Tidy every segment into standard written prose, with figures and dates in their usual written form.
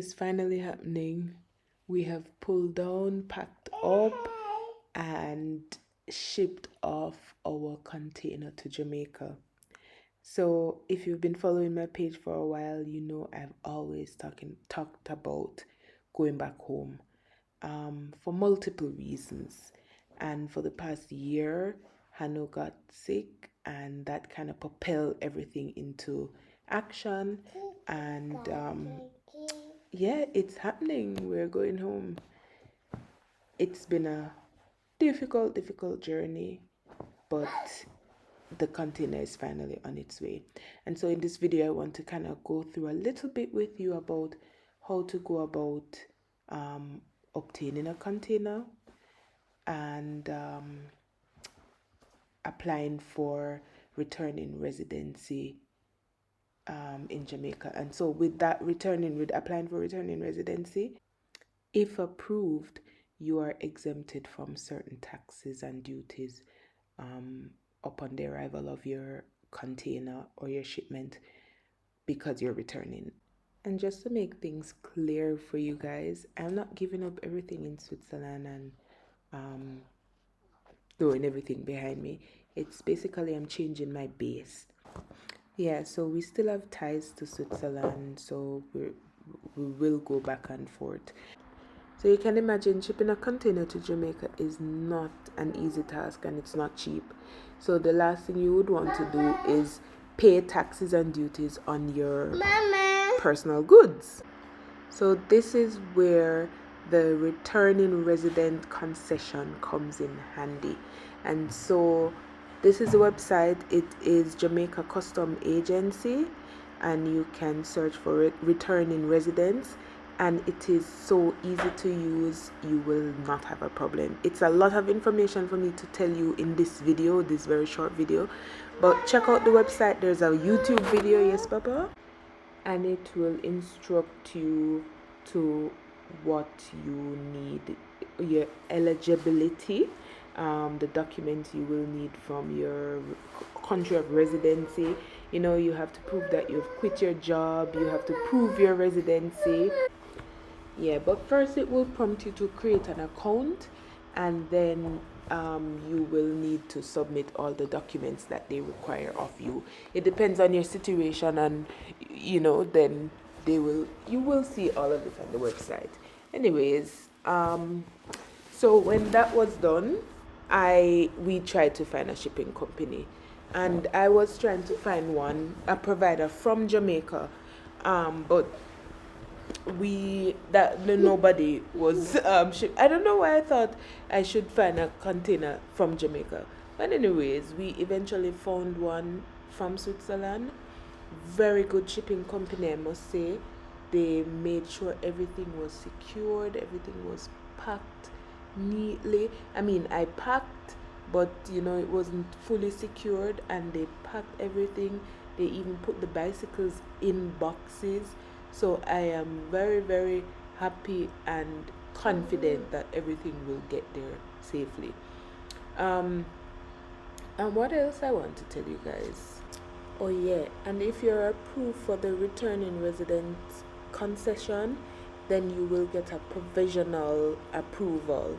is finally happening. We have pulled down, packed up, and shipped off our container to Jamaica. So if you've been following my page for a while, you know I've always talked about going back home for multiple reasons. And for the past year, Hano got sick, and that kind of propelled everything into action. And yeah, it's happening. We're going home. It's been a difficult journey, but the container is finally on its way. And so in this video, I want to kind of go through a little bit with you about how to go about obtaining a container and applying for returning residency in Jamaica. And so with that applying for returning residency, if approved, you are exempted from certain taxes and duties upon the arrival of your container or your shipment because you're returning. And just to make things clear for you guys, I'm not giving up everything in Switzerland and throwing everything behind me. It's basically I'm changing my base. Yeah, so we still have ties to Switzerland, so we will go back and forth. So you can imagine shipping a container to Jamaica is not an easy task, and it's not cheap. So the last thing you would want to do is pay taxes and duties on your personal goods. So this is where the returning resident concession comes in handy. And so this is the website. It is Jamaica Custom Agency, and you can search for it, returning residents, and it is so easy to use. You will not have a problem. It's a lot of information for me to tell you in this video, this very short video, but check out the website. There's a YouTube video, yes papa, and it will instruct you to what you need, your eligibility, the documents you will need from your country of residency. You know, you have to prove that you've quit your job, you have to prove your residency. Yeah, but first it will prompt you to create an account, and then you will need to submit all the documents that they require of you. It depends on your situation, and you know, then you will see all of it on the website. Anyways, so when that was done, we tried to find a shipping company, and I was trying to find a provider from Jamaica, but nobody was shipped. I don't know why I thought I should find a container from Jamaica, but anyways, we eventually found one from Switzerland. Very good shipping company, I must say. They made sure everything was secured, everything was packed neatly. I mean, I packed, but you know, it wasn't fully secured, and they packed everything. They even put the bicycles in boxes. So I am very, very happy and confident that everything will get there safely. And what else I want to tell you guys? Oh yeah, and if you're approved for the returning resident concession, then you will get a provisional approval.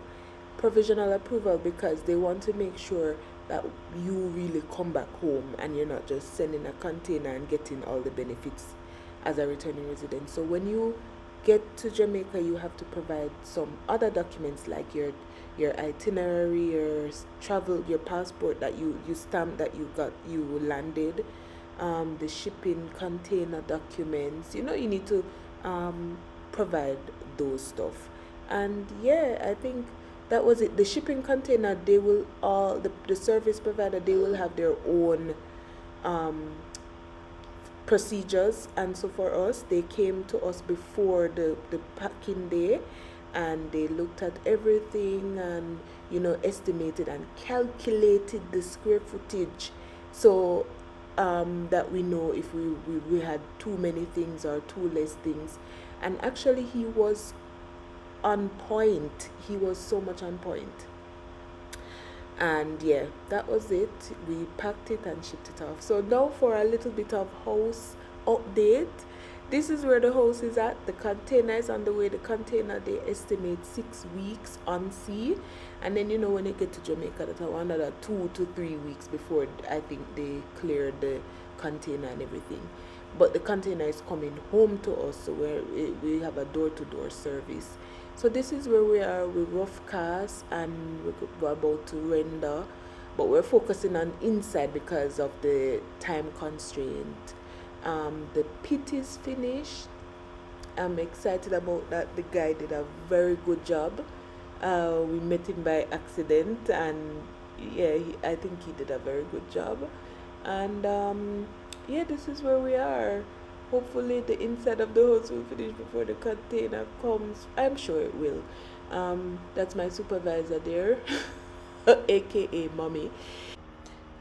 Because they want to make sure that you really come back home and you're not just sending a container and getting all the benefits as a returning resident. So when you get to Jamaica, you have to provide some other documents like your itinerary, your travel, your passport that you stamped that you landed, the shipping container documents. You know, you need to provide those stuff. And yeah, I think that was it. The shipping container, they will the service provider, they will have their own procedures. And so for us, they came to us before the packing day, and they looked at everything and, you know, estimated and calculated the square footage, so that we know if we had too many things or too less things. And actually he was on point. He was so much on point. And yeah, that was it. We packed it and shipped it off. So now for a little bit of house update. This is where the house is at. The container is on the way. The container, they estimate 6 weeks on sea. And then, you know, when they get to Jamaica, that's another 2 to 3 weeks before I think they clear the container and everything. But the container is coming home to us, so we have a door-to-door service. So this is where we are with rough cast, and we're about to render. But we're focusing on inside because of the time constraint. The pit is finished. I'm excited about that. The guy did a very good job. We met him by accident, and yeah, I think he did a very good job. And yeah, this is where we are. Hopefully the inside of the house will finish before the container comes. I'm sure it will. That's my supervisor there, aka mommy.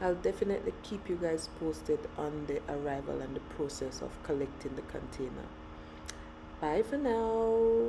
I'll definitely keep you guys posted on the arrival and the process of collecting the container. Bye for now.